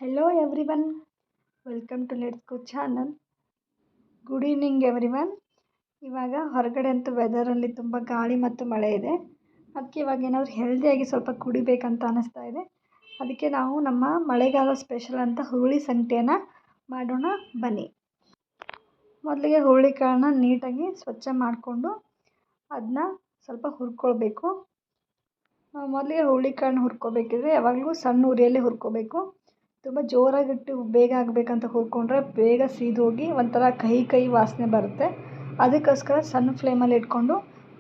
Hello everyone, welcome to let's go channel. Good evening everyone. ಇವಾಗ ಹೊರಗಡೆ ಅಂತೂ ವೆದರಲ್ಲಿ ತುಂಬ ಗಾಳಿ ಮತ್ತು ಮಳೆ ಇದೆ. ಅದಕ್ಕೆ ಇವಾಗ ಏನಾದರೂ ಹೆಲ್ದಿಯಾಗಿ ಸ್ವಲ್ಪ ಕುಡಿಬೇಕಂತ ಅನ್ನಿಸ್ತಾ ಇದೆ. ಅದಕ್ಕೆ ನಾವು ನಮ್ಮ ಮಳೆಗಾಲ ಸ್ಪೆಷಲ್ ಅಂತ ಹುರುಳಿ ಸಂಗಟಿಯನ್ನು ಮಾಡೋಣ ಬನ್ನಿ. ಮೊದಲಿಗೆ ಹುರುಳಿಕಾಳನ್ನ ನೀಟಾಗಿ ಸ್ವಚ್ಛ ಮಾಡಿಕೊಂಡು ಅದನ್ನ ಸ್ವಲ್ಪ ಹುರ್ಕೊಳ್ಬೇಕು. ಮೊದಲಿಗೆ ಹುರುಳಿಕಾಳನ್ನ ಹುರ್ಕೋಬೇಕಿದ್ರೆ ಯಾವಾಗಲೂ ಸಣ್ಣ ಉರಿಯಲ್ಲಿ ಹುರ್ಕೋಬೇಕು. ತುಂಬ ಜೋರಾಗಿಟ್ಟು ಬೇಗ ಆಗಬೇಕಂತ ಹುರ್ಕೊಂಡ್ರೆ ಬೇಗ ಸೀದೋಗಿ ಒಂಥರ ಕಹಿ ವಾಸನೆ ಬರುತ್ತೆ. ಅದಕ್ಕೋಸ್ಕರ ಸಣ್ಣ ಫ್ಲೇಮಲ್ಲಿ ಇಟ್ಕೊಂಡು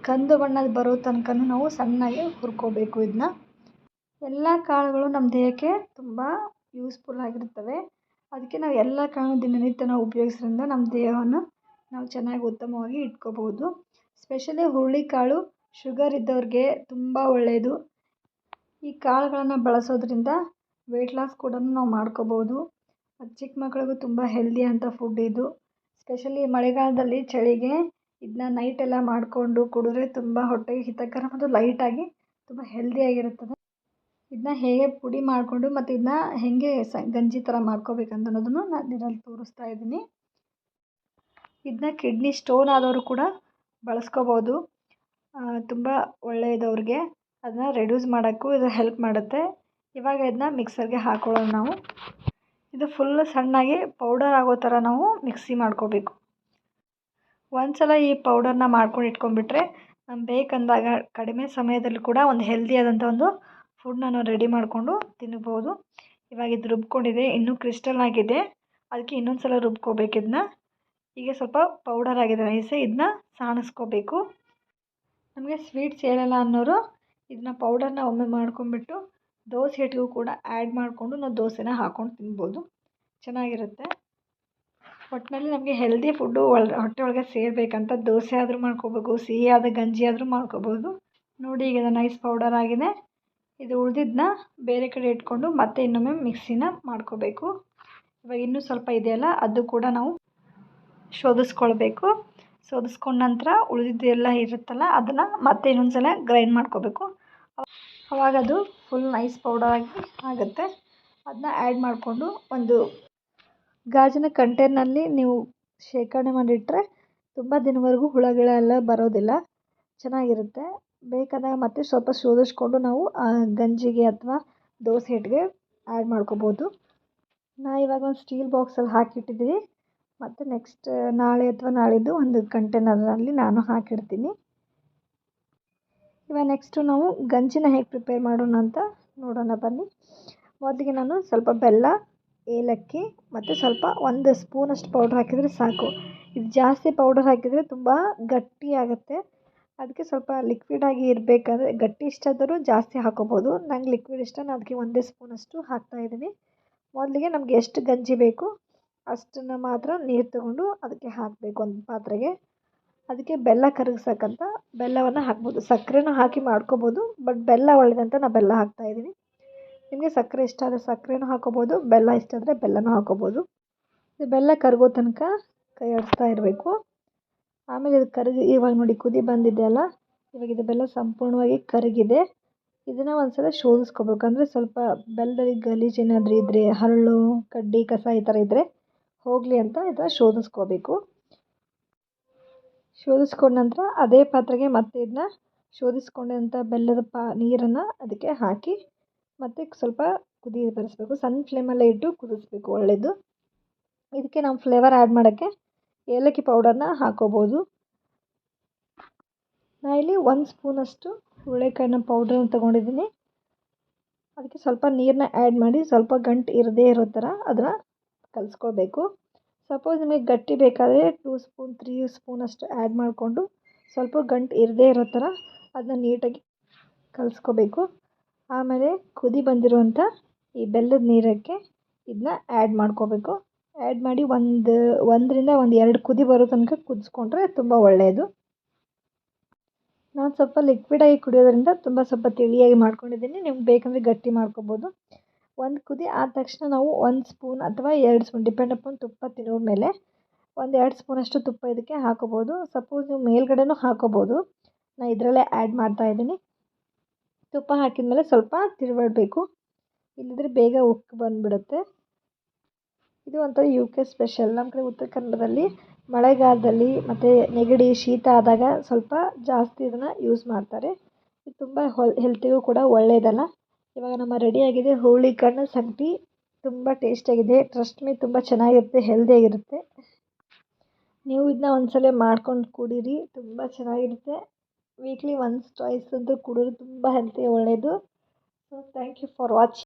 ಕಂದು ಬಣ್ಣದ ಬರೋ ತನಕ ನಾವು ಸಣ್ಣಗೆ ಹುರ್ಕೋಬೇಕು. ಇದನ್ನ ಎಲ್ಲ ಕಾಳುಗಳು ನಮ್ಮ ದೇಹಕ್ಕೆ ತುಂಬ ಯೂಸ್ಫುಲ್ ಆಗಿರ್ತವೆ. ಅದಕ್ಕೆ ನಾವು ಎಲ್ಲ ಕಾಳು ದಿನನಿತ್ಯ ನಾವು ಉಪಯೋಗಿಸೋದ್ರಿಂದ ನಮ್ಮ ದೇಹವನ್ನು ನಾವು ಚೆನ್ನಾಗಿ ಉತ್ತಮವಾಗಿ ಇಟ್ಕೋಬೋದು. ಸ್ಪೆಷಲಿ ಹುರುಳಿಕಾಳು ಶುಗರ್ ಇದ್ದವ್ರಿಗೆ ತುಂಬ ಒಳ್ಳೆಯದು. ಈ ಕಾಳುಗಳನ್ನು ಬಳಸೋದ್ರಿಂದ ವೆಯ್ಟ್ ಲಾಸ್ ಕೂಡ ನಾವು ಮಾಡ್ಕೋಬೋದು. ಚಿಕ್ಕ ಮಕ್ಕಳಿಗೂ ತುಂಬ ಹೆಲ್ದಿ ಅಂತ ಫುಡ್ ಇದು. ಸ್ಪೆಷಲಿ ಮಳೆಗಾಲದಲ್ಲಿ ಚಳಿಗೆ ಇದನ್ನ ನೈಟೆಲ್ಲ ಮಾಡಿಕೊಂಡು ಕುಡಿದ್ರೆ ತುಂಬ ಹೊಟ್ಟೆಗೆ ಹಿತಕರ ಮತ್ತು ಲೈಟಾಗಿ ತುಂಬ ಹೆಲ್ದಿಯಾಗಿರುತ್ತದೆ. ಇದನ್ನ ಹೇಗೆ ಪುಡಿ ಮಾಡಿಕೊಂಡು ಮತ್ತು ಇದನ್ನ ಹೇಗೆ ಗಂಜಿ ಥರ ಮಾಡ್ಕೋಬೇಕಂತ ಅನ್ನೋದನ್ನು ನಾನು ಇದರಲ್ಲಿ ತೋರಿಸ್ತಾ ಇದ್ದೀನಿ. ಇದನ್ನ ಕಿಡ್ನಿ ಸ್ಟೋನ್ ಆದವರು ಕೂಡ ಬಳಸ್ಕೋಬೋದು. ತುಂಬ ಒಳ್ಳೆಯದವ್ರಿಗೆ ಅದನ್ನ ರೆಡ್ಯೂಸ್ ಮಾಡೋಕ್ಕೂ ಇದು ಹೆಲ್ಪ್ ಮಾಡುತ್ತೆ. ಇವಾಗ ಇದನ್ನ ಮಿಕ್ಸರ್ಗೆ ಹಾಕೊಳ್ಳೋಣ ನಾವು. ಇದು ಫುಲ್ ಸಣ್ಣಾಗಿ ಪೌಡರ್ ಆಗೋ ಥರ ನಾವು ಮಿಕ್ಸಿ ಮಾಡ್ಕೋಬೇಕು. ಒಂದ್ಸಲ ಈ ಪೌಡರ್ನ ಮಾಡ್ಕೊಂಡು ಇಟ್ಕೊಂಡ್ಬಿಟ್ರೆ ನಮ್ಗೆ ಬೇಕಂದಾಗ ಕಡಿಮೆ ಸಮಯದಲ್ಲಿ ಕೂಡ ಒಂದು ಹೆಲ್ದಿಯಾದಂಥ ಒಂದು ಫುಡ್ನ ನಾವು ರೆಡಿ ಮಾಡಿಕೊಂಡು ತಿನ್ಬೋದು. ಇವಾಗ ಇದು ರುಬ್ಕೊಂಡಿದೆ, ಇನ್ನೂ ಕ್ರಿಸ್ಟಲ್ ಆಗಿದೆ, ಅದಕ್ಕೆ ಇನ್ನೊಂದು ಸಲ ರುಬ್ಕೋಬೇಕು. ಇದನ್ನ ಈಗ ಸ್ವಲ್ಪ ಪೌಡರ್ ಆಗಿದೆ ನೈಸ್. ಇದನ್ನ ಸಾಣಿಸ್ಕೋಬೇಕು. ನಮಗೆ ಸ್ವೀಟ್ಸ್ ಹೇಳಲ್ಲ ಅನ್ನೋರು ಇದನ್ನ ಪೌಡರ್ನ ಒಮ್ಮೆ ಮಾಡ್ಕೊಂಡ್ಬಿಟ್ಟು ದೋಸೆ ಹಿಟ್ಟಿಗೂ ಕೂಡ ಆ್ಯಡ್ ಮಾಡಿಕೊಂಡು ನಾವು ದೋಸೆನ ಹಾಕ್ಕೊಂಡು ತಿನ್ಬೋದು, ಚೆನ್ನಾಗಿರುತ್ತೆ. ಒಟ್ಟಿನಲ್ಲಿ ನಮಗೆ ಹೆಲ್ದಿ ಫುಡ್ಡು ಹೊಟ್ಟೆ ಒಳಗೆ ಸೇರಬೇಕಂತ ದೋಸೆ ಆದರೂ ಮಾಡ್ಕೋಬೇಕು, ಸಿಹಿಯಾದ ಗಂಜಿ ಆದರೂ ಮಾಡ್ಕೋಬೋದು. ನೋಡಿ ಈಗ ಇದು ನೈಸ್ ಪೌಡರ್ ಆಗಿದೆ. ಇದು ಉಳಿದಿದ್ದನ್ನ ಬೇರೆ ಕಡೆ ಇಟ್ಕೊಂಡು ಮತ್ತೆ ಇನ್ನೊಮ್ಮೆ ಮಿಕ್ಸಿನ ಮಾಡ್ಕೋಬೇಕು. ಇವಾಗ ಇನ್ನೂ ಸ್ವಲ್ಪ ಇದೆಯಲ್ಲ ಅದು ಕೂಡ ನಾವು ಶೋಧಿಸ್ಕೊಳ್ಬೇಕು. ಶೋಧಿಸ್ಕೊಂಡ ನಂತರ ಉಳಿದಿದ್ದೆಲ್ಲ ಇರುತ್ತಲ್ಲ ಅದನ್ನು ಮತ್ತೆ ಇನ್ನೊಂದು ಸಲ ಗ್ರೈಂಡ್ ಮಾಡ್ಕೋಬೇಕು. ಅವಾಗ ಅದು ಫುಲ್ ನೈಸ್ ಪೌಡರ್ ಆಗಿ ಆಗುತ್ತೆ. ಅದನ್ನ ಆ್ಯಡ್ ಮಾಡಿಕೊಂಡು ಒಂದು ಗಾಜಿನ ಕಂಟೈನರ್ನಲ್ಲಿ ನೀವು ಶೇಖರಣೆ ಮಾಡಿಟ್ರೆ ತುಂಬ ದಿನವರೆಗೂ ಹುಳಗಿಳ ಎಲ್ಲ ಬರೋದಿಲ್ಲ, ಚೆನ್ನಾಗಿರುತ್ತೆ. ಬೇಕಾದಾಗ ಮತ್ತೆ ಸ್ವಲ್ಪ ಶೋಧಿಸ್ಕೊಂಡು ನಾವು ಗಂಜಿಗೆ ಅಥವಾ ದೋಸೆ ಹಿಟ್ಟಿಗೆ ಆ್ಯಡ್ ಮಾಡ್ಕೋಬೋದು. ಇವಾಗ ಒಂದು ಸ್ಟೀಲ್ ಬಾಕ್ಸಲ್ಲಿ ಹಾಕಿಟ್ಟಿದ್ದೀನಿ. ಮತ್ತು ನೆಕ್ಸ್ಟ್ ನಾಳೆ ಅಥವಾ ನಾಳಿದ್ದು ಒಂದು ಕಂಟೈನರ್ನಲ್ಲಿ ನಾನು ಹಾಕಿಡ್ತೀನಿ. ಇವಾಗ ನೆಕ್ಸ್ಟು ನಾವು ಗಂಜಿನ ಹೇಗೆ ಪ್ರಿಪೇರ್ ಮಾಡೋಣ ಅಂತ ನೋಡೋಣ ಬನ್ನಿ. ಮೊದಲಿಗೆ ನಾನು ಸ್ವಲ್ಪ ಬೆಲ್ಲ, ಏಲಕ್ಕಿ ಮತ್ತು ಸ್ವಲ್ಪ 1 ಸ್ಪೂನಷ್ಟು ಪೌಡ್ರ್ ಹಾಕಿದರೆ ಸಾಕು. ಇದು ಜಾಸ್ತಿ ಪೌಡರ್ ಹಾಕಿದರೆ ತುಂಬ ಗಟ್ಟಿ ಆಗುತ್ತೆ. ಅದಕ್ಕೆ ಸ್ವಲ್ಪ ಲಿಕ್ವಿಡಾಗಿ ಇರಬೇಕಾದ್ರೆ ಗಟ್ಟಿ ಇಷ್ಟ ಆದರೂ ಜಾಸ್ತಿ ಹಾಕೋಬೋದು. ನಂಗೆ ಲಿಕ್ವಿಡ್ ಇಷ್ಟ, ನಾನು ಅದಕ್ಕೆ 1 ಸ್ಪೂನಷ್ಟು ಹಾಕ್ತಾಯಿದ್ದೀನಿ. ಮೊದಲಿಗೆ ನಮಗೆ ಎಷ್ಟು ಗಂಜಿ ಬೇಕು ಅಷ್ಟನ್ನು ಮಾತ್ರ ನೀರು ತಗೊಂಡು ಅದಕ್ಕೆ ಹಾಕಬೇಕು ಒಂದು ಪಾತ್ರೆಗೆ. ಅದಕ್ಕೆ ಬೆಲ್ಲ ಕರಗಿಸೋಕ್ಕಂತ ಬೆಲ್ಲವನ್ನು ಹಾಕ್ಬೋದು, ಸಕ್ಕರೆನೂ ಹಾಕಿ ಮಾಡ್ಕೋಬೋದು. ಬಟ್ ಬೆಲ್ಲ ಒಳ್ಳೆಯದಂತ ನಾನು ಬೆಲ್ಲ ಹಾಕ್ತಾಯಿದ್ದೀನಿ. ನಿಮಗೆ ಸಕ್ಕರೆ ಇಷ್ಟ ಆದರೆ ಸಕ್ಕರೆನೂ ಹಾಕೋಬೋದು, ಬೆಲ್ಲ ಇಷ್ಟ ಆದರೆ ಬೆಲ್ಲನೂ ಹಾಕೋಬೋದು. ಇದು ಬೆಲ್ಲ ಕರಗೋ ತನಕ ಕೈ ಆಡಿಸ್ತಾ ಇರಬೇಕು. ಆಮೇಲೆ ಇದು ಇವಾಗ ನೋಡಿ ಕುದಿ ಬಂದಿದೆಯಲ್ಲ, ಇವಾಗ ಇದು ಬೆಲ್ಲ ಸಂಪೂರ್ಣವಾಗಿ ಕರಗಿದೆ. ಇದನ್ನು ಒಂದು ಸಲ ಶೋಧಿಸ್ಕೋಬೇಕು. ಅಂದರೆ ಸ್ವಲ್ಪ ಬೆಲ್ಲದಲ್ಲಿ ಗಲೀಜು ಏನಾದರೂ ಇದ್ದರೆ, ಹರಳು ಕಡ್ಡಿ ಕಸ ಈ ಥರ ಇದ್ದರೆ ಹೋಗಲಿ ಅಂತ ಇದನ್ನು ಶೋಧಿಸ್ಕೋಬೇಕು. ಶೋಧಿಸ್ಕೊಂಡ ನಂತರ ಅದೇ ಪಾತ್ರೆಗೆ ಮತ್ತೆ ಇದನ್ನ ಶೋಧಿಸ್ಕೊಂಡಂಥ ಬೆಲ್ಲದ ನೀರನ್ನು ಅದಕ್ಕೆ ಹಾಕಿ ಮತ್ತು ಸ್ವಲ್ಪ ಕುದಿ ಬರಿಸ್ಬೇಕು. ಸಣ್ಣ ಫ್ಲೇಮಲ್ಲೇ ಇಟ್ಟು ಕುದಿಸ್ಬೇಕು, ಒಳ್ಳೆಯದು. ಇದಕ್ಕೆ ನಾವು ಫ್ಲೇವರ್ ಆ್ಯಡ್ ಮಾಡೋಕ್ಕೆ ಏಲಕ್ಕಿ ಪೌಡರ್ನ ಹಾಕೋಬೋದು. ಇಲ್ಲಿ 1 ಸ್ಪೂನಷ್ಟು ಹುರುಳಿಕಾಳಿನ ಪೌಡ್ರನ್ನ ತೊಗೊಂಡಿದ್ದೀನಿ. ಅದಕ್ಕೆ ಸ್ವಲ್ಪ ನೀರನ್ನ ಆ್ಯಡ್ ಮಾಡಿ ಸ್ವಲ್ಪ ಗಂಟು ಇರದೇ ಇರೋ ಥರ ಅದನ್ನು ಕಲಿಸ್ಕೊಳ್ಬೇಕು. ಸಪೋಸ್ ನಿಮಗೆ ಗಟ್ಟಿ ಬೇಕಾದರೆ 2 ಸ್ಪೂನ್ 3 ಸ್ಪೂನಷ್ಟು ಆ್ಯಡ್ ಮಾಡಿಕೊಂಡು ಸ್ವಲ್ಪ ಗಂಟು ಇರದೇ ಇರೋ ಥರ ಅದನ್ನ ನೀಟಾಗಿ ಕಲಿಸ್ಕೋಬೇಕು. ಆಮೇಲೆ ಕುದಿ ಬಂದಿರುವಂಥ ಈ ಬೆಲ್ಲದ ನೀರಕ್ಕೆ ಇದನ್ನ ಆ್ಯಡ್ ಮಾಡ್ಕೋಬೇಕು. ಆ್ಯಡ್ ಮಾಡಿ ಒಂದರಿಂದ 2 ಕುದಿ ಬರೋ ತನಕ ಕುದಿಸ್ಕೊಂಡ್ರೆ ತುಂಬ ಒಳ್ಳೆಯದು. ನಾನು ಸ್ವಲ್ಪ ಲಿಕ್ವಿಡಾಗಿ ಕುಡಿಯೋದ್ರಿಂದ ಸ್ವಲ್ಪ ತಿಳಿಯಾಗಿ ಮಾಡ್ಕೊಂಡಿದ್ದೀನಿ. ನಿಮ್ಗೆ ಬೇಕಂದರೆ ಗಟ್ಟಿ ಮಾಡ್ಕೋಬೋದು. ಒಂದು ಕುದಿ ಆದ ತಕ್ಷಣ ನಾವು 1 ಸ್ಪೂನ್ ಅಥವಾ 2 ಸ್ಪೂನ್ ಡಿಪೆಂಡ್ ಅಪಾನ್ ತುಪ್ಪ ತಿನ್ನೋ ಮೇಲೆ 1-2 ಸ್ಪೂನಷ್ಟು ತುಪ್ಪ ಇದಕ್ಕೆ ಹಾಕೋಬೋದು. ಸಪೋಸ್ ನೀವು ಮೇಲ್ಗಡೆನೂ ಹಾಕೋಬೋದು. ನಾನು ಇದರಲ್ಲೇ ಆ್ಯಡ್ ಮಾಡ್ತಾಯಿದ್ದೀನಿ. ತುಪ್ಪ ಹಾಕಿದ ಮೇಲೆ ಸ್ವಲ್ಪ ತಿರುವಾಡಬೇಕು, ಇಲ್ಲದಿದ್ದರೆ ಬೇಗ ಉಕ್ಕಿ ಬಂದುಬಿಡುತ್ತೆ. ಇದು ಒಂಥರ UK ಸ್ಪೆಷಲ್. ನಮ್ಮ ಕಡೆ ಉತ್ತರ ಕನ್ನಡದಲ್ಲಿ ಮಳೆಗಾಲದಲ್ಲಿ ಮತ್ತು ನೆಗಡಿ ಶೀತ ಆದಾಗ ಸ್ವಲ್ಪ ಜಾಸ್ತಿ ಇದನ್ನು ಯೂಸ್ ಮಾಡ್ತಾರೆ. ಇದು ತುಂಬ ಹೆಲ್ತಿಗೂ ಕೂಡ ಒಳ್ಳೆಯದಲ್ಲ. ಇವಾಗ ನಮ್ಮ ರೆಡಿಯಾಗಿದೆ ಹುರುಳಿಕಾಳಿನ ಸಂಗಟಿ. ತುಂಬ ಟೇಸ್ಟಿಯಾಗಿದೆ. ಟ್ರಸ್ಟ್ ಮೀ ತುಂಬ ಚೆನ್ನಾಗಿರುತ್ತೆ, ಹೆಲ್ದಿಯಾಗಿರುತ್ತೆ. ನೀವು ಇದನ್ನ ಒಂದ್ಸಲ ಮಾಡ್ಕೊಂಡು ಕುಡೀರಿ, ತುಂಬ ಚೆನ್ನಾಗಿರುತ್ತೆ. ವೀಕ್ಲಿ ಒನ್ಸ್ ಟ್ವೈಸ್ ಅಂತೂ ಕುಡಿದ್ರೆ ತುಂಬ ಹೆಲ್ತಿಗೆ ಒಳ್ಳೆಯದು. So thank you for watching.